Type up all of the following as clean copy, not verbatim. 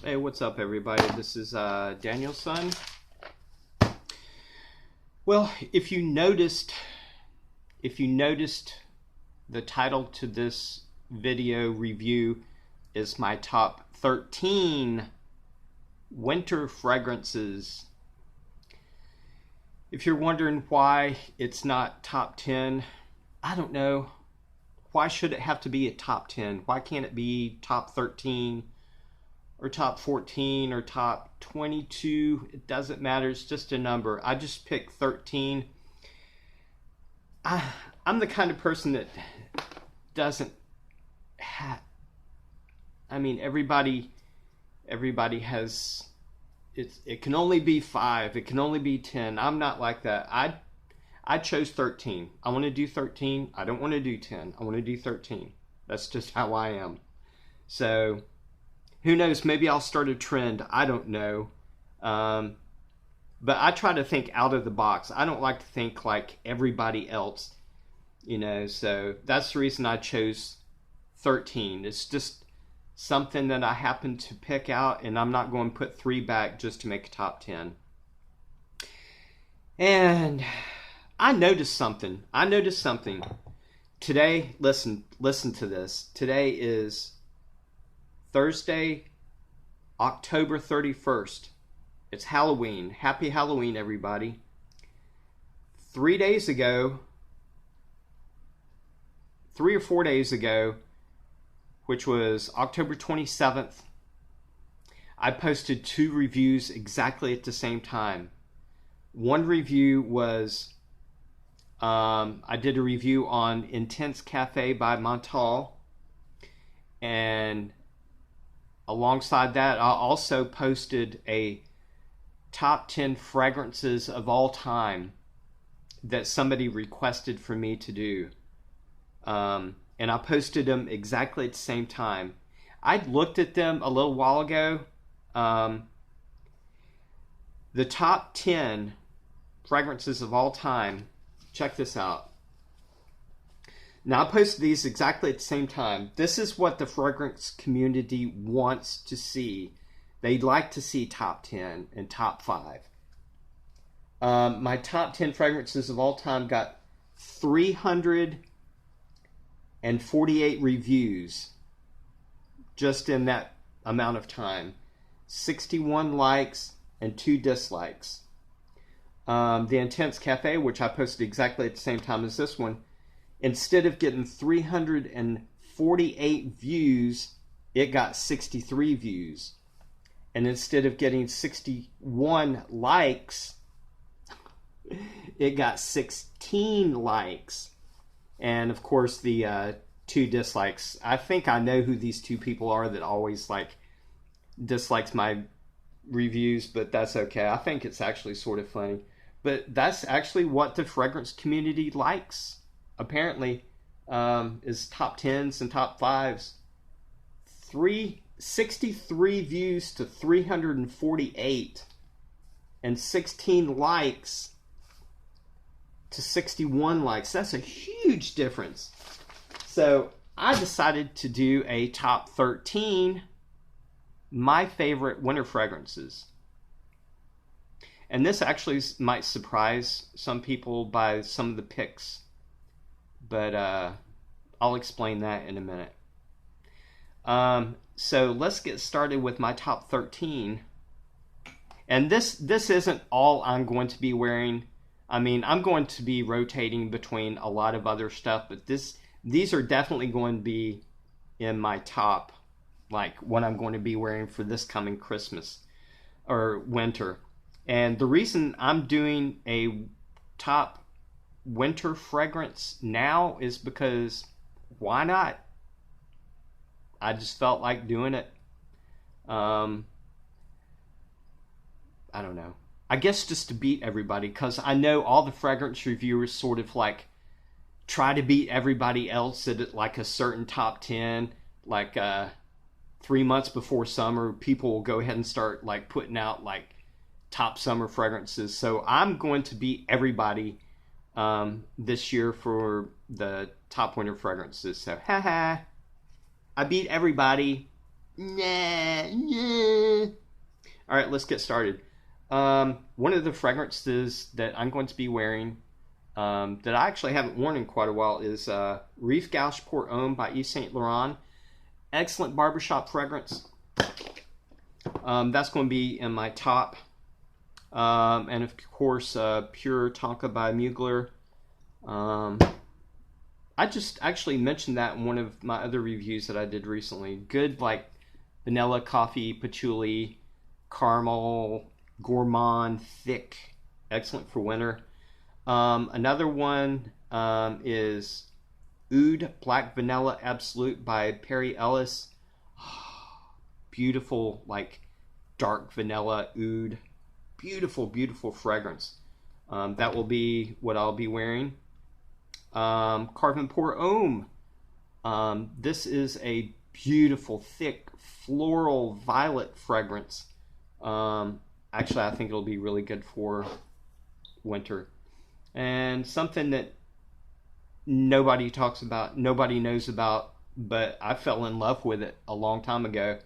Hey, what's up, everybody? This is Danielson. Well, if you noticed, the title to this video review is my top 13 winter fragrances. If you're wondering why it's not top 10, I don't know. Why should it have to be a top 10? Why can't it be top 13? Or top 14 or top 22? It doesn't matter. It's just a number. I just picked 13. I'm the kind of person that doesn't have, everybody has, it can only be 5. It can only be 10. I'm not like that. I chose 13. I want to do 13. I don't want to do 10. I want to do 13. That's just how I am. So who knows? Maybe I'll start a trend. I don't know. But I try to think out of the box. I don't like to think like everybody else, so that's the reason I chose 13. It's just something that I happen to pick out, and I'm not going to put 3 back just to make a top 10. And I noticed something. Today, listen to this. Today is Thursday, October 31st. It's Halloween. Happy Halloween, everybody. 3 or 4 days ago, which was October 27th, I posted 2 reviews exactly at the same time. One review was, I did a review on Intense Cafe by Montal, and alongside that, I also posted a top 10 fragrances of all time that somebody requested for me to do. And I posted them exactly at the same time. I looked at them a little while ago. The top 10 fragrances of all time. Check this out. Now, I posted these exactly at the same time. This is what the fragrance community wants to see. They'd like to see top 10 and top 5. My top 10 fragrances of all time got 348 reviews just in that amount of time. 61 likes and 2 dislikes. The Intense Cafe, which I posted exactly at the same time as this one, instead of getting 348 views, it got 63 views. And instead of getting 61 likes, it got 16 likes. And of course, the 2 dislikes. I think I know who these 2 people are that always dislikes my reviews, but that's okay. I think it's actually sort of funny. But that's actually what the fragrance community likes. Apparently, is top 10s and top 5s. 63 views to 348, and 16 likes to 61 likes. That's a huge difference. So I decided to do a top 13, my favorite winter fragrances. And this actually might surprise some people by some of the picks, but I'll explain that in a minute. So let's get started with my top 13. And this isn't all I'm going to be wearing. I'm going to be rotating between a lot of other stuff, but these are definitely going to be in my top, like what I'm going to be wearing for this coming Christmas or winter. And the reason I'm doing a top winter fragrance now is because why not? I just felt like doing it. I don't know. I guess just to beat everybody, because I know all the fragrance reviewers sort of try to beat everybody else at like a certain top 10. 3 months before summer, people will go ahead and start putting out top summer fragrances. So I'm going to beat everybody this year for the top winter fragrances. So haha, I beat everybody. Nah, yeah. All right, let's get started. One of the fragrances that I'm going to be wearing that I actually haven't worn in quite a while is Rive Gauche Pour Homme by Yves Saint Laurent. Excellent barbershop fragrance. That's going to be in my top. And of course, Pure Tonka by Mugler. I just actually mentioned that in one of my other reviews that I did recently. Good, like vanilla, coffee, patchouli, caramel, gourmand, thick, excellent for winter. Another one is Oud Black Vanilla Absolute by Perry Ellis. Beautiful, like dark vanilla oud. Beautiful, beautiful fragrance. That will be what I'll be wearing. Carve & Pour Homme. This is a beautiful, thick, floral violet fragrance. Actually, I think it'll be really good for winter. And something that nobody talks about, nobody knows about, but I fell in love with it a long time ago.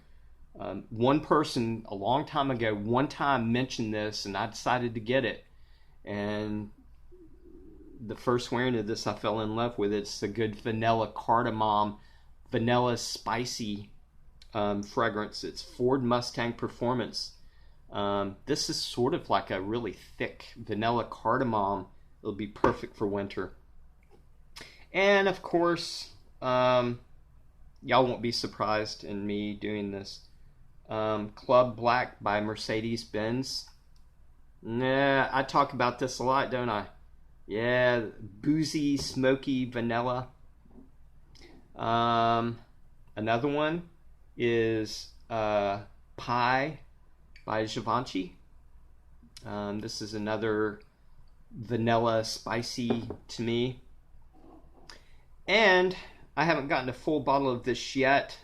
One person a long time ago, one time mentioned this, and I decided to get it. And the first wearing of this, I fell in love with it. It's a good vanilla cardamom, vanilla spicy fragrance. It's Ford Mustang Performance. This is sort of like a really thick vanilla cardamom. It'll be perfect for winter. And of course, y'all won't be surprised in me doing this. Club Black by Mercedes-Benz. Nah, I talk about this a lot, don't I? Yeah, boozy, smoky vanilla. Another one is Pie by Givenchy. This is another vanilla spicy to me. And I haven't gotten a full bottle of this yet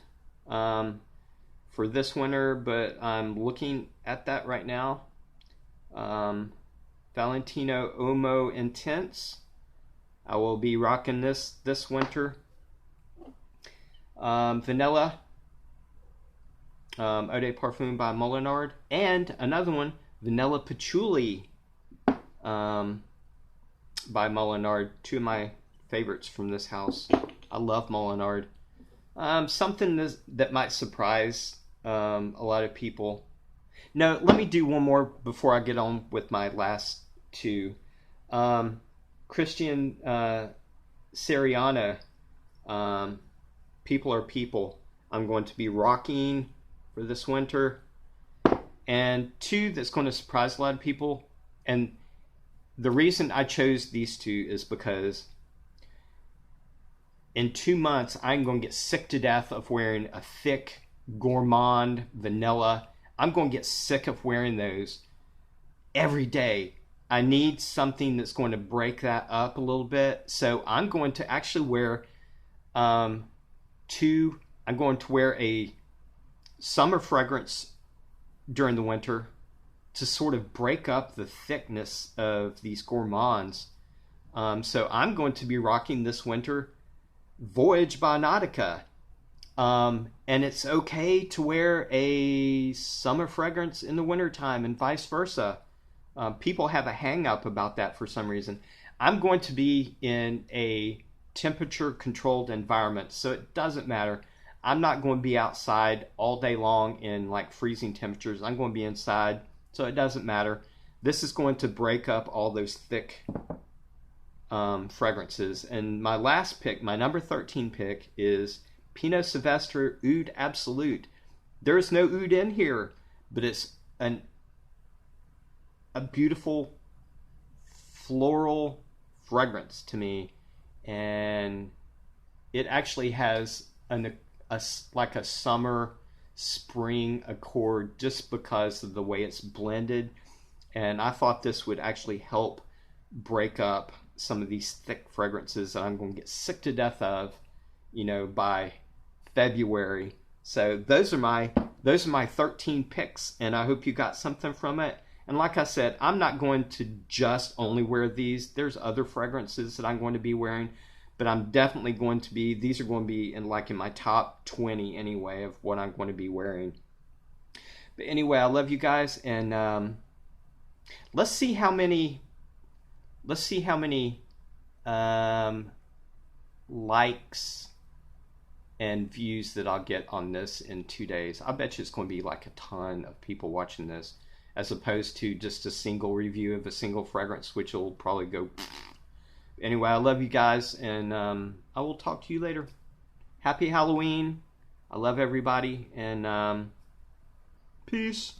for this winter, but I'm looking at that right now. Valentino Uomo Intense. I will be rocking this winter. Vanilla Eau de Parfum by Molinard. And another one, Vanilla Patchouli by Molinard. Two of my favorites from this house. I love Molinard. Something that might surprise a lot of people. No, let me do one more before I get on with my last two. Christian Siriano, People Are People. I'm going to be rocking for this winter. And two that's going to surprise a lot of people. And the reason I chose these two is because in 2 months, I'm going to get sick to death of wearing a thick, gourmand vanilla. I'm going to get sick of wearing those every day. I need something that's going to break that up a little bit. So I'm going to actually wear I'm going to wear a summer fragrance during the winter to sort of break up the thickness of these gourmands. So I'm going to be rocking this winter Voyage by Nautica. And it's okay to wear a summer fragrance in the wintertime and vice versa. People have a hang up about that for some reason. I'm going to be in a temperature controlled environment, so it doesn't matter. I'm not going to be outside all day long in like freezing temperatures. I'm going to be inside, so it doesn't matter. This is going to break up all those thick fragrances. And my last pick, my number 13 pick, is Pinot Sylvestre Oud Absolute. There is no oud in here, but it's a beautiful floral fragrance to me, and it actually has like a summer spring accord just because of the way it's blended. And I thought this would actually help break up some of these thick fragrances that I'm going to get sick to death of, by February. So those are my 13 picks, and I hope you got something from it. And like I said, I'm not going to just only wear these. There's other fragrances that I'm going to be wearing, but I'm definitely going to be, these are going to be in my top 20 anyway of what I'm going to be wearing. But anyway, I love you guys, and let's see how many likes and views that I'll get on this in 2 days. I bet you it's going to be like a ton of people watching this, as opposed to just a single review of a single fragrance, which will probably go. Anyway, I love you guys, and I will talk to you later. Happy Halloween. I love everybody, and peace.